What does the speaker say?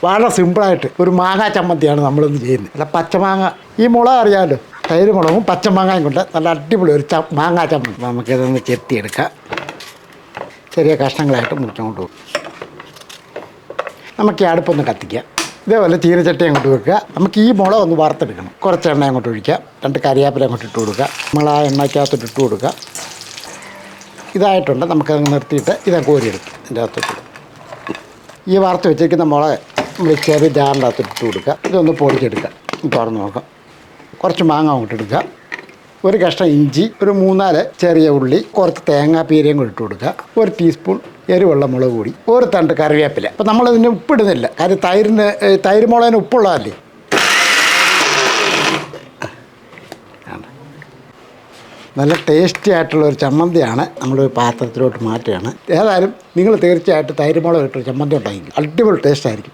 വളരെ സിമ്പിളായിട്ട് ഒരു മാങ്ങാ ചമ്മന്തിയാണ് നമ്മളിന്ന് ചെയ്യുന്നത്. അല്ല പച്ചമാങ്ങ, ഈ മുളക് അറിയാമല്ലോ, തൈര് മുളകും പച്ചമാങ്ങയും കൊണ്ട് നല്ല അടിപൊളി ഒരു മാങ്ങാ ചമ്മന്തി. നമുക്കിതൊന്ന് ചെത്തിയെടുക്കാം. ചെറിയ കഷ്ണങ്ങളായിട്ട് മുറിച്ചങ്ങോട്ട് പോകും. നമുക്ക് ഈ അടുപ്പൊന്ന് കത്തിക്കാം. ഇതേപോലെ ചീനച്ചട്ടി അങ്ങോട്ട് വെക്കുക. നമുക്ക് ഈ മുളക് ഒന്ന് വറുത്തെടുക്കണം. കുറച്ച് എണ്ണ അങ്ങോട്ട് ഒഴിക്കുക. 2 കരിയാപ്പില അങ്ങോട്ട് ഇട്ട് കൊടുക്കുക. നമ്മൾ ആ എണ്ണയ്ക്കകത്തോട്ട് ഇട്ട് കൊടുക്കുക. ഇതായിട്ടുണ്ട്. നമുക്കത് നിർത്തിയിട്ട് ഇത് കോരിയെടുക്കും. ഇതിൻ്റെ അകത്തോട്ട് ഈ വറുത്ത് വെച്ചിരിക്കുന്ന മുളക് നമ്മൾ ചെറിയ ജാറിൻ്റെ അകത്ത് ഇട്ട് കൊടുക്കുക. ഇതൊന്ന് പൊടിച്ചെടുക്കുക. തുറന്ന് നോക്കാം. കുറച്ച് മാങ്ങ അങ്ങോട്ട് എടുക്കുക. ഒരു കഷ്ണം ഇഞ്ചി, ഒരു 3-4 ചെറിയ ഉള്ളി, കുറച്ച് തേങ്ങാപ്പീരയും കൂടി ഇട്ട് കൊടുക്കുക. 1 ടീസ്പൂൺ എരിവുള്ള മുളക് പൊടി, 1 തണ്ട് കറിവേപ്പില. അപ്പോൾ നമ്മളിതിന് ഉപ്പിടുന്നില്ല, കാര്യം തൈര് മുളകിന് ഉപ്പുള്ളതല്ലേ. നല്ല ടേസ്റ്റി ആയിട്ടുള്ളൊരു ചമ്മന്തിയാണ്. നമ്മളൊരു പാത്രത്തിലോട്ട് മാറ്റുകയാണ്. ഏതായാലും നിങ്ങൾ തീർച്ചയായിട്ടും തൈര് മുളക് ഇട്ടൊരു ചമ്മന്തി ഉണ്ടായിരിക്കും. അടിപൊളി ടേസ്റ്റായിരിക്കും.